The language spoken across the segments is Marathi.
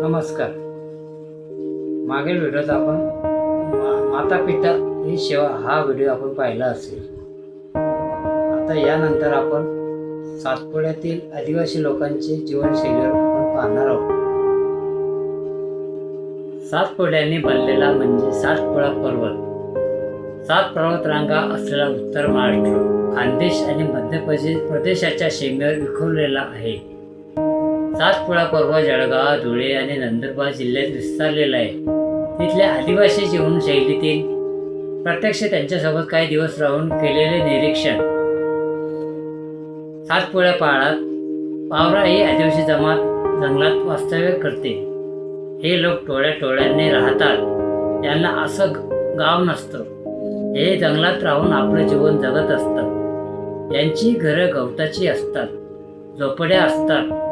नमस्कार. मागील व्हिडिओत आपण माता पिता ही सेवा हा व्हिडिओ आपण पाहिला असेल. आता यानंतर आपण सातपुड्यातील आदिवासी लोकांची जीवनशैलीवर आपण पाहणार आहोत. सातपुड्याने बनलेला म्हणजे सातपुडा पर्वत. 7 पर्वत रांगा असलेला उत्तर महाराष्ट्र, खानदेश आणि मध्य प्रदेशाच्या सीमेवर विखुरलेला आहे. सातपुडा पर्वत जळगाव, धुळे आणि नंदुरबार जिल्ह्यात विस्तारलेला आहे. तिथल्या आदिवासी जीवनशैलीतील प्रत्यक्ष त्यांच्यासोबत काही दिवस राहून केलेले निरीक्षण. सातपुडा पहाडात पावरा ही आदिवासी जमात जंगलात वास्तव्य करते. हे लोक टोळ्या टोळ्यांनी राहतात. त्यांना असं गाव नसतं. हे जंगलात राहून आपलं जीवन जगत असतात. यांची घरं गवताची असतात, झोपड्या असतात.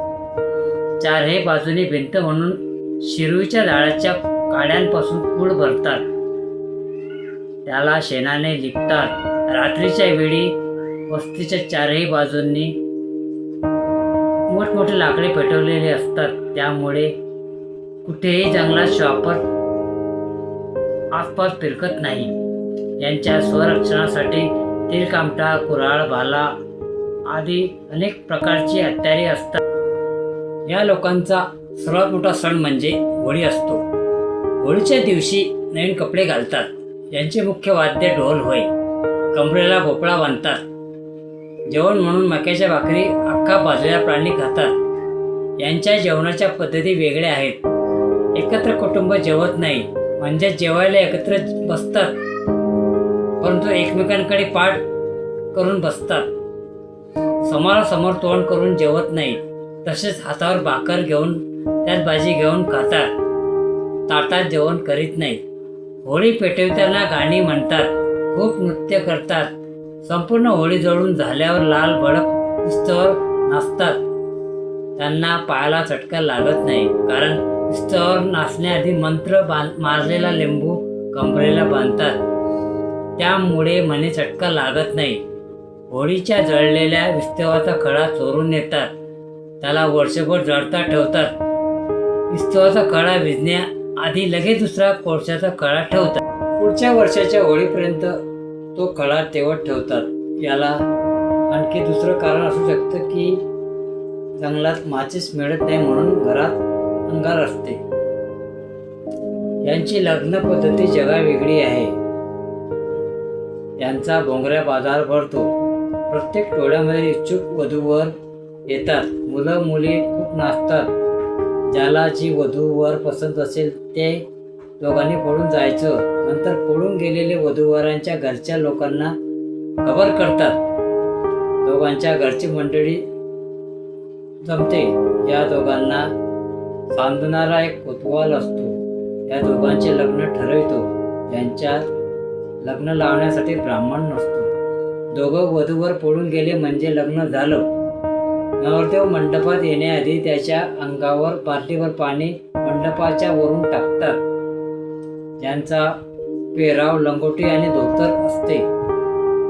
चारही बाजूनी भिंत म्हणून शिरवीच्या झाडाच्या काड्यांपासून कूड भरतात. त्याला शेणाने लिपतात. रात्रीच्या वेळी वस्तीच्या चारही बाजूंनी मोठमोठे लाकडे पेटवलेले असतात. त्यामुळे कुठेही जंगलात श्वापर आसपास फिरकत नाही. यांच्या स्वरक्षणासाठी तेलकामटा, कुऱ्हाड, भाला आदी अनेक प्रकारची हत्यारे असतात. या लोकांचा सर्वात मोठा सण म्हणजे होळी असतो. होळीच्या दिवशी नवीन कपडे घालतात. यांचे मुख्य वाद्य ढोल होय. कमरेला भोपळा बांधतात. जेवण म्हणून मक्याच्या भाकरी, अख्खा भाजलेला प्राणी खातात. यांच्या जेवणाच्या पद्धती वेगळ्या आहेत. एकत्र कुटुंब जेवत नाही, म्हणजे जेवायला एकत्र बसतात, परंतु एकमेकांकडे पाठ करून बसतात. समोरासमोर तोंड करून जेवत नाही. तसेच हातावर भाकर घेऊन त्यात भाजी घेऊन खातात. ताटात जेवण करीत नाहीत. होळी पेटविताना गाणी म्हणतात, खूप नृत्य करतात. संपूर्ण होळी जळून झाल्यावर लाल भडक विस्तवर नाचतात. त्यांना पायाला चटका लागत नाही, कारण विस्तवर नाचण्याआधी मंत्र मारलेला लिंबू कमरेला बांधतात. त्यामुळे म्हणे चटका लागत नाही. होळीच्या जळलेल्या विस्तवाचा खडा चोरून नेतात. त्याला वर्षभर जळता ठेवतात. विस्तवाचा खडा विझण्याआधी लगेच दुसरा कोळशाचा खडा ठेवतात. पुढच्या वर्षाच्या होळीपर्यंत तो खडा तेवत ठेवतात. याला आणखी दुसरं कारण असू शकतं की जंगलात माचीस मिळत नाही, म्हणून घरात अंगार असते. यांची लग्न पद्धती जगावेगळी आहे. यांचा भोंगऱ्या बाजार भरतो. प्रत्येक टोळ्यामध्ये इच्छुक वधूवर येतात. मुलं मुली खूप नाचतात. ज्याला जी वधूवर पसंत असेल ते दोघांनी पळून जायचं. नंतर पळून गेलेले वधूवरांच्या घरच्या लोकांना खबर करतात. दोघांच्या घरची मंडळी जमते. या दोघांना सांधणारा एक कोतवाल असतो. या दोघांचे लग्न ठरवितो. यांच्या लग्न लावण्यासाठी ब्राह्मण नसतो. दोघं वधूवर पळून गेले म्हणजे लग्न झालं. नवरदेव मंडपात येण्याआधी त्याच्या अंगावर बाटलीवर पाणी मंडपाच्या वरून टाकतात. ज्यांचा पेराव लंगोटी आणि धोतर असते.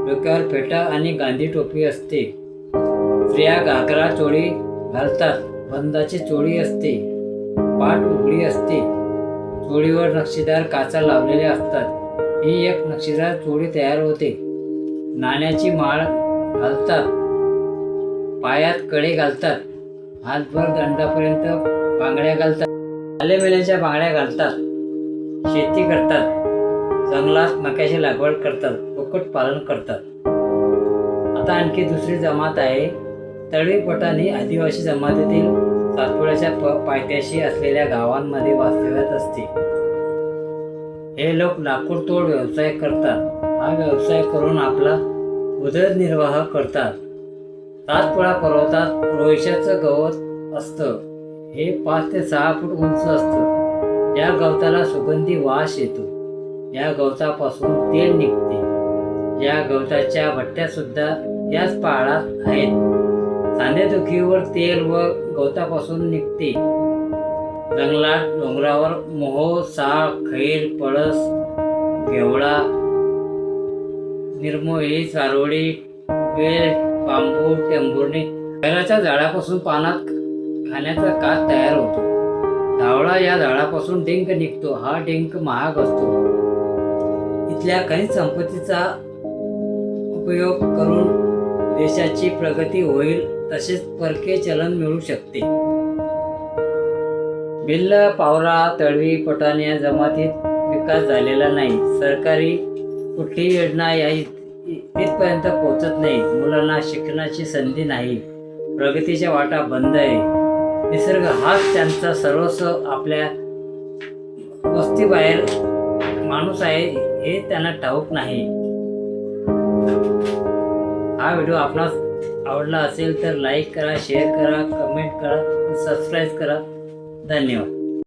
डोक्यावर फेटा आणि गांधी टोपी असते. स्त्रिया घागरा चोळी घालतात. बंदाची चोळी असते. पाठ उघडी असते. चोळीवर नक्षीदार काचा लावलेल्या असतात. ही एक नक्षीदार चोळी तयार होते. नाण्याची माळ घालतात. पायात कडे घालतात. हातभर दंडापर्यंत बांगड्या घालतात. आलेमेल्याच्या बांगड्या घालतात. शेती करतात. जंगलात मक्याची लागवड करतात. कुक्कुटपालन करतात. आता आणखी दुसरी जमात आहे. तळवी पठाण ही आदिवासी जमातीतील सातपुड्याच्या पायथ्याशी असलेल्या गावांमध्ये वास्तव्यात असते. हे लोक लाकूड तोड व्यवसाय करतात. हा व्यवसाय करून आपला उदरनिर्वाह करतात. सातपुडा पर्वतात रोयशाचं गवत असतं. हे 5 ते 6 फूट उंच असतं. या गवताला सुगंधी वास येतो. या गवतापासून तेल निघते. या गवताच्या भट्ट्या सुद्धा याच पहाडात आहेत. सांधेदुखीवर तेल व गवतापासून निघते. जंगलात डोंगरावर मोह, साळ, खैर, पळस, घेवडा, निर्मोही, चारोळी, बेल, बांबू, टेंभुर्णी, बैलाच्या झाडापासून पानात खाण्याचा कात तयार होतो. धावळा या झाडापासून डिंक निघतो. हा डिंक महाग असतो. इथल्या खनिज संपत्तीचा उपयोग करून देशाची प्रगती होईल, तसेच परकीय चलन मिळू शकते. भिल्ल, पावरा, तळवी, पठाण या जमातीत विकास झालेला नाही. सरकारी कुठलीही योजना या इथपर्यंत पोहोचत नाही. मुलांना शिक्षणाची संधी नाही. प्रगतीच्या वाटा बंद आहे. निसर्ग हाच त्यांचा सर्वस्व. आपल्या वस्तीबाहेर माणूस आहे हे त्यांना ठाऊक नाही. हा व्हिडिओ आपणास आवडला असेल तर लाईक करा, शेअर करा, कमेंट करा, सबस्क्राईब करा. धन्यवाद.